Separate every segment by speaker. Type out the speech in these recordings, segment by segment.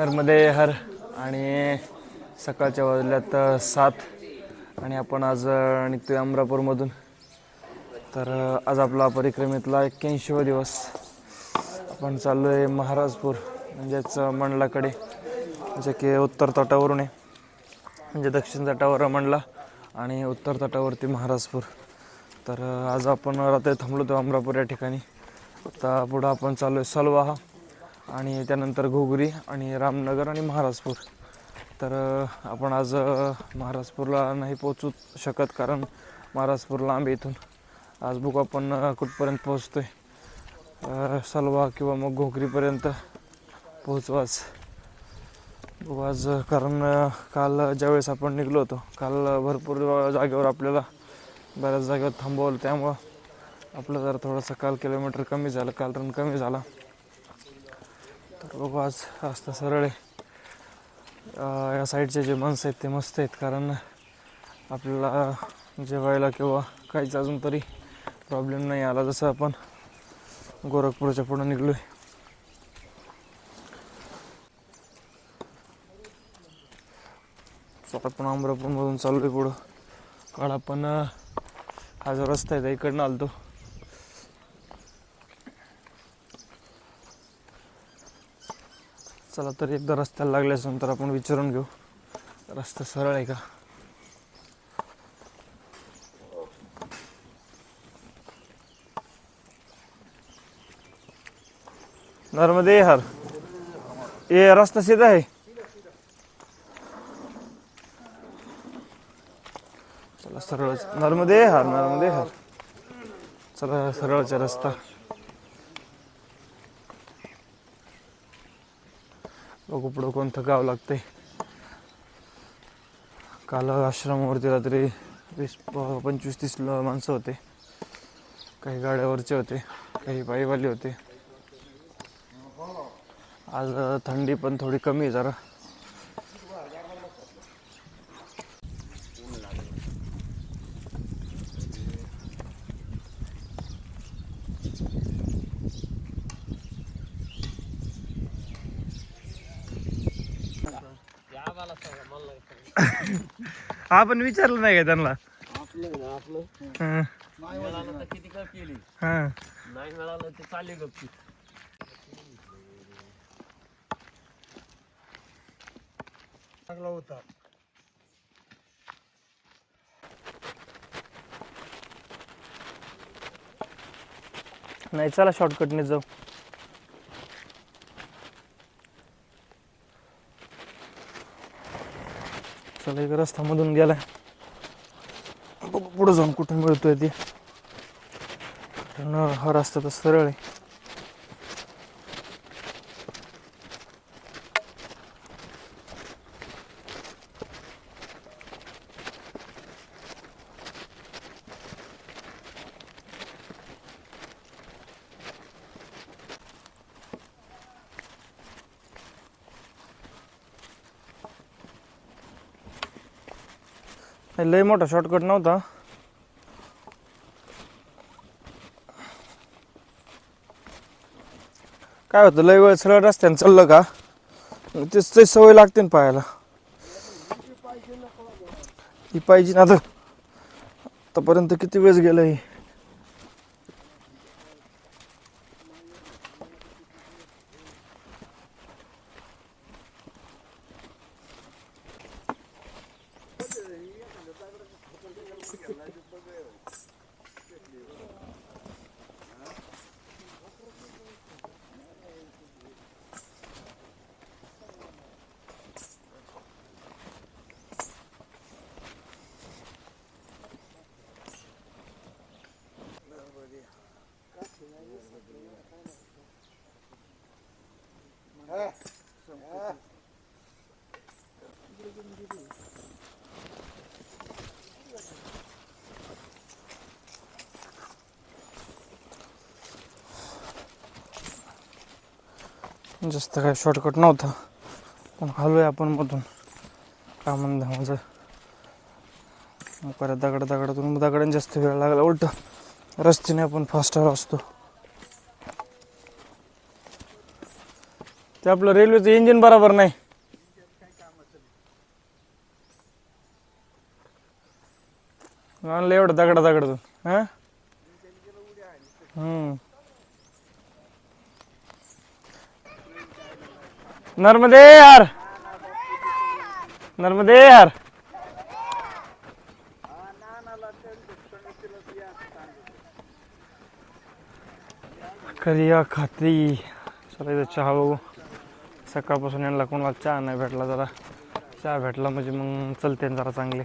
Speaker 1: नर्मदे हर. आणि सकाळच्या वाजल्यात 7 आणि आपण आज निघतोय अमरापूरमधून. तर आज आपला परिक्रमेतला 81वा दिवस. आपण चाललो आहे महाराजपूर म्हणजेच मंडलाकडे, जे की उत्तर तटावरून आहे. म्हणजे दक्षिण तटावर मंडला आणि उत्तर तटावरती महाराजपूर. तर आज आपण रात्री थांबलो होतो अमरापूर या ठिकाणी. आता पुढं आपण चाललो आहे सलवाहा आणि त्यानंतर घोगरी आणि रामनगर आणि महाराजपूर. तर आपण आज महाराजपूरला नाही पोचू शकत, कारण महाराजपूर लांब इथून. आज बघू आपण कुठपर्यंत पोचतो आहे. सलवाहा किंवा मग घोगरीपर्यंत पोहोचू आज. बघू आज, कारण काल ज्यावेळेस आपण निघलो होतो, काल भरपूर जागेवर आपल्याला बऱ्याच जागेवर थांबवलं. त्यामुळं आपलं जरा थोडंसं काल किलोमीटर कमी झालं, काल रन कमी झाला. तर बघू आज रस्ता सरळ आहे. या साईडचे जे माणसं आहेत ते मस्त आहेत, कारण आपल्याला जेवायला किंवा काहीच अजून तरी प्रॉब्लेम नाही आला. जसं आपण गोरखपूरच्या पुढं निघलो आहे. आपण अमरापूरमधून चाललो आहे पुढं. काल आपण हा जो रस्ता आहे इकडनं आलतो. चला तर एकदा रस्त्याला लागल्यानंतर आपण विचारून घेऊ, रस्ता सरळ आहे का. नर्मदे हर. ये रास्ता सीधा है. चला सरळ. नर्मदे हर, नर्मदे हर. चला सरळचा रस्ता. बघू पुढं कोणतं गाव लागतंय. काल आश्रमावरती रात्री 20-25-30 माणसं होते. काही गाड्यावरचे होते, काही पायीवाले होते. आज थंडी पण थोडी कमी आहे जरा. आपण विचारलं नाही का त्यांना.
Speaker 2: किती का केली
Speaker 1: हां
Speaker 2: नाही मिळालं ते चालले गप्पी. चांगला होता.
Speaker 1: नाही, चला शॉर्टकटने जाऊ. चला एक रस्ता मधून गेलाय. पुढे जाऊन कुठे मिळतोय ते, कारण हा रस्ता तर सरळ आहे. लय मोठा शॉर्टकट नव्हता. काय होतं, लय वेळ सरळ रस्त्याने चाललं का तेच सवय लागते ना पायाला. ही पाहिजे ना. आता आतापर्यंत किती वेळेस गेलंय. जास्त काय शॉर्टकट नव्हता, पण हललोय आपण मधून. का म्हणता माझं परत दगडातून जास्त वेळ लागला. उलट रस्त्याने आपण फास्ट असतो. ते आपलं रेल्वेचं इंजिन बरोबर नाही. आणलं एवढं दगड हा. नर्मदे यार, नर्मदे यार. करिया खात्री. चला इथं चहा बघू. सकाळपासून यांना कोणाला चहा नाही भेटला. जरा चहा भेटला म्हणजे मग चलते जरा चांगले.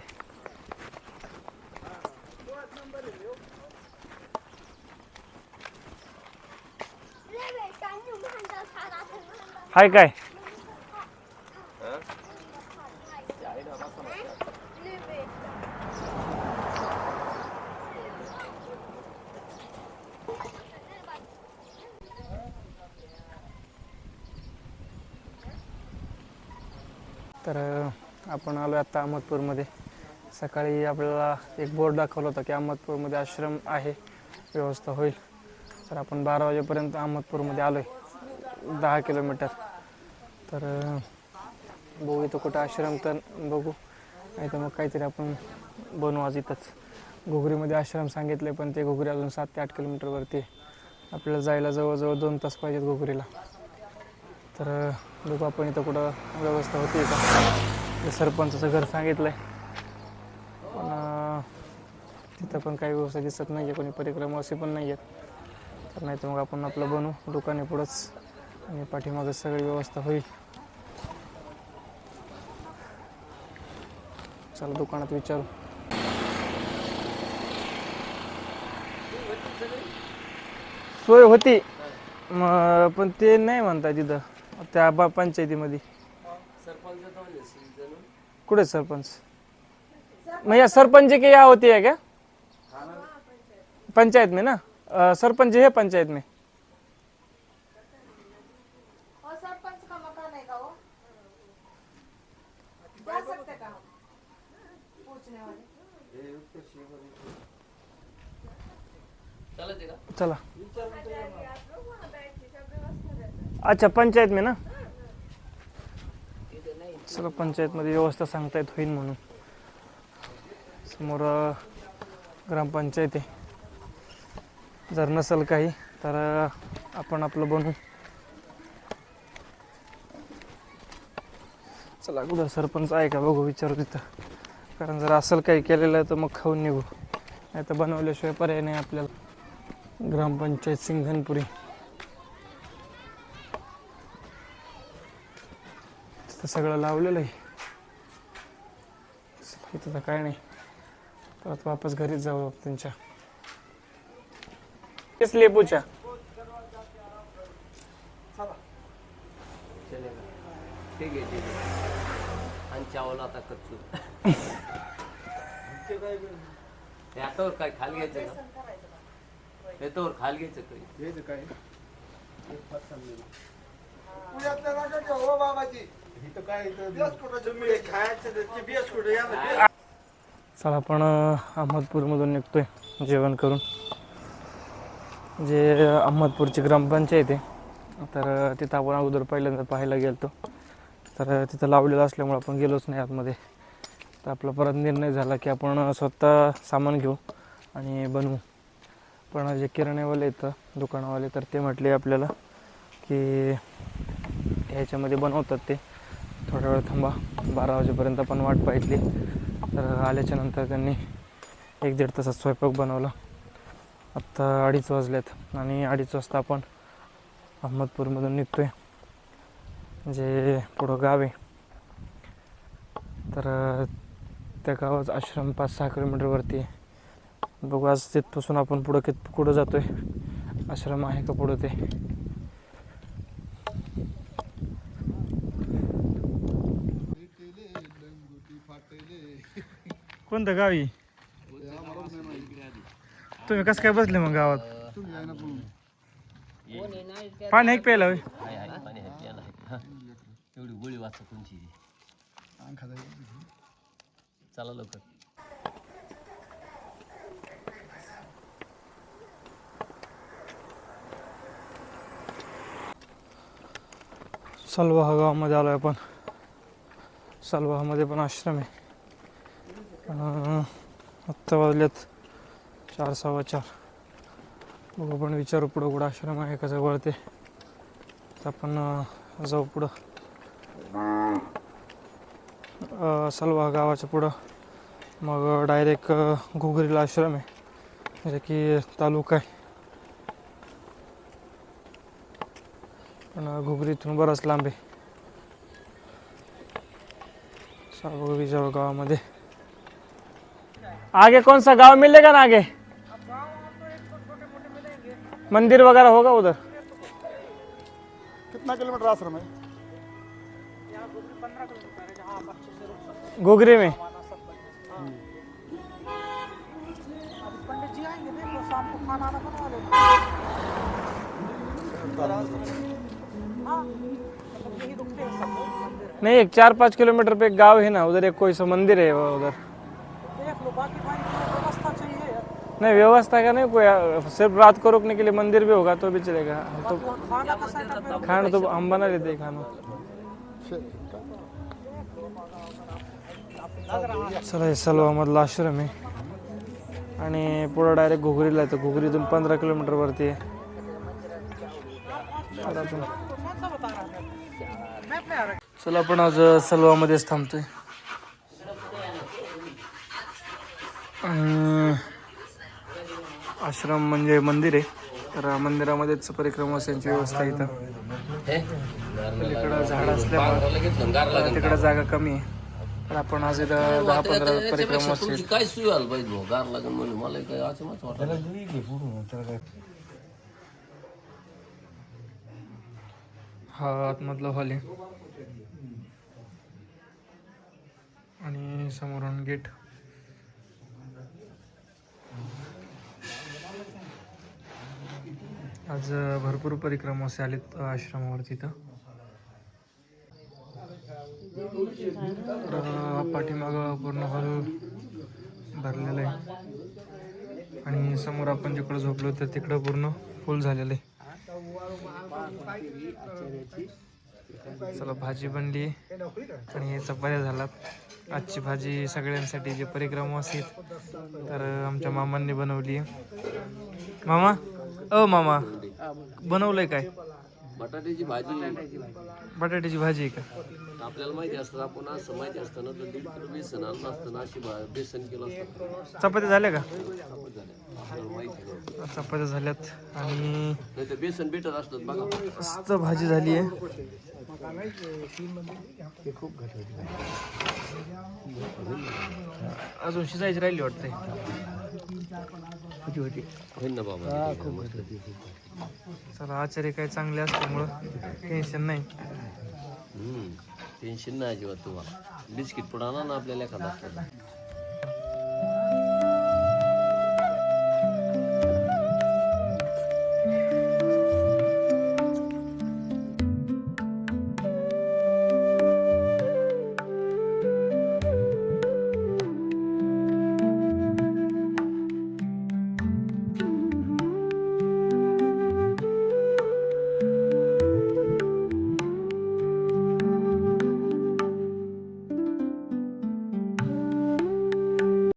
Speaker 1: हाय काय तर आपण आलो आता अहमदपूरमध्ये. सकाळी आपल्याला एक बोर्ड दाखवला होता की अहमदपूरमध्ये आश्रम आहे, व्यवस्था होईल. तर आपण 12 वाजेपर्यंत अहमदपूरमध्ये आलो आहे, 10 किलोमीटर. तर बघू इथं कुठं आश्रम तर बघू, नाही तर मग काहीतरी आपण बनवू आज इथंच. घुगरीमध्ये आश्रम सांगितले पण ते घुगरी अजून 7 ते 8 किलोमीटरवरती आहे. आपल्याला जायला जवळजवळ 2 तास पाहिजेत घुगरीला. तर बघू आपण इथं कुठं व्यवस्था होती का. ते सरपंचाचं घर सांगितलं आहे पण तिथं पण काही व्यवस्था दिसत नाही आहे, कोणी परिक्रमावासी पण नाही आहेत. तर नाही तर मग आपण आपलं बनवू दुकाने पुढंच आणि पाठीमागं सगळी व्यवस्था होईल. चला दुकानात विचारू. सोय होती पण ते नाही म्हणताय तिथं त्या पंचायतीमध्ये. कुठे सरपंच? मग या सरपंच की या होती है क्या पंचायत में ना? सरपंच है पंचायत में.
Speaker 3: सरपंच का मकान है का वो? जा सकते का पूछने वाले?
Speaker 1: चला. अच्छा पंचायत में ना. चला पंचायतमध्ये व्यवस्था सांगता येत होईल म्हणून. समोर ग्रामपंचायत आहे. जर नसेल काही तर आपण आपलं बनवू. चला अगोदर सरपंच आहे का बघू, विचारू तिथं. कारण जर असेल काही केलेलं तर मग खाऊन निघू, नाही तर बनवल्याशिवाय पर्याय नाही आपल्याला. ग्रामपंचायत सिंघनपुरी. तिथं सगळं लावलेलं आहे. इथं तर काय नाही, परत वापस घरीच जाऊ त्यांच्या. इसलिए पूछा.
Speaker 2: ठीक आहे आणि चावला आता कच्चू. त्याच्यावर काय खाल घ्यायचं का? त्याच्यावर खाल घ्यायचं काही
Speaker 1: चला आपण अहमदपूरमधून निघतोय जेवण करून. जे अहमदपूरची ग्रामपंचायत आहे, तर तिथं आपण अगोदर पहिल्यांदा पाहायला गेलो. तर तिथं लावलेलं असल्यामुळे आपण गेलोच नाही आतमध्ये. तर आपला परत निर्णय झाला की आपण स्वतः सामान घेऊ आणि बनवू. पण जे किराण्यावाले येतं दुकानावाले, तर ते म्हटले आपल्याला की ह्याच्यामध्ये बनवतात ते, थोडा वेळ थांबा, 12 वाजेपर्यंत आपण वाट पाहिली. तर आल्याच्या नंतर त्यांनी 1-1.5 तासात स्वयंपाक बनवला. आत्ता 2:30 वाजलेत आणि 2:30 वाजता आपण अहमदपूरमधून निघतोय. जे पुढं गाव आहे, तर त्या गावाचा आश्रम 5-6 किलोमीटरवरती आहे. बघू आज तिथपासून आपण पुढं जातोय, आश्रम आहे का पुढं ते. कोणतं गावी तुम्ही कसं काय बसले मग गावात? पाणी एक प्यायला.
Speaker 2: एवढी गोळी वाचा कोणची. चला लवकर.
Speaker 1: सलवा हा गावामध्ये आलो आहे आपण. सलवामध्ये पण आश्रम आहे. आत्ता वाजलेत 4 सव्वा 4. बघू पण विचारू पुढं कुठं आश्रम आहे का जवळ ते. तर आपण जाऊ पुढं. सलवा गावाच्या पुढं मग डायरेक्ट घुगरीला आश्रम आहे जे की तालुका आहे. पण घुगरीतून बराच लांब आहे. सावगीच्या गावामध्ये. आगे कौन सा गांव मिलेगा ना आगे? मंदिर वगैरह होगा उधर?
Speaker 4: कितना किलोमीटर आश्रम है?
Speaker 1: घुगरी में
Speaker 4: पंडित जी आएंगे, देखो शाम को खाना वाना बनवा लेना। हाँ, मतलब यही रुकते हैं सब लोग, मंदिर है।
Speaker 1: नहीं, एक 4-5 किलोमीटर पे एक गांव है ना, उधर एक कोई सा मंदिर है वो उधर.
Speaker 4: देख लो, बाकी भाई व्यवस्था चाहिए यार।
Speaker 1: नहीं व्यवस्था का नहीं कोई, सिर्फ रात को रुकने के लिए मंदिर भी होगा तो भी चलेगा. तो
Speaker 4: बाकी वहाँ खाना का सेटअप है।
Speaker 1: खाना तो हम बना लेते हैं खाना. चला हे सलवामधला आश्रम आहे आणि पुढं डायरेक्ट घुगरीला आहे. तर घुगरीतून 15 किलोमीटर वरती आहे.
Speaker 4: कौन सा बता रहा है? मैं अपने आ रहा
Speaker 1: चला आपण आज सलवामध्येच थांबतोय. आश्रम म्हणजे मंदिर आहे. तर मंदिरामध्येच परिक्रमावासांची व्यवस्था आहे इथं. इकडं झाड असल्यामुळे तिकडं जागा कमी आहे. तर आपण आज इथं 10-15 परिक्रमावासी आहेत.
Speaker 2: काय सुई आलं पाहिजे भाऊ, गार लागेल म्हणून मला काय अचानक वाटलं.
Speaker 1: हा आतमधला हॉल आहे आणि समोरून गेट. आज भरपूर परिक्रमावासी आलेत आश्रमावरती. इथं पाठीमागं पूर्ण हॉल भरलेलं आहे आणि समोर आपण जिकडं झोपलो तर तिकडं पूर्ण फुल झालेलं आहे. चला भाजी बनली आणि चपात्या झाल्यात. आजची भाजी सगळ्यांसाठी जे परिक्रमावासी आहेत तर आमच्या मामांनी बनवली आहे. मामा मामा बनवलंय काय?
Speaker 2: बटाट्याची भाजी.
Speaker 1: बटाट्याची भाजी आहे का?
Speaker 2: आपल्याला माहिती असतं, आपण असं माहिती असतं ना, तर 1.5 किलो बेसन आणलं असतं ना, अशी बेसन केलं असतं.
Speaker 1: चपात्या झाल्या का?
Speaker 2: आपल्याला माहिती नव्हतं.
Speaker 1: चपात्या झाल्यात आणि
Speaker 2: नाही तर बेसन भेटत असतं बघा.
Speaker 1: मस्त भाजी झाली आहे. अजून शिजायची राहिली वाटते.
Speaker 2: होईल ना बाबा.
Speaker 1: चला आचार्य काय चांगले असल्यामुळं टेन्शन नाही.
Speaker 2: टेन्शन नाही अजिबात तुम्हाला. बिस्किट पुढं आणा ना आपल्याला एखादा.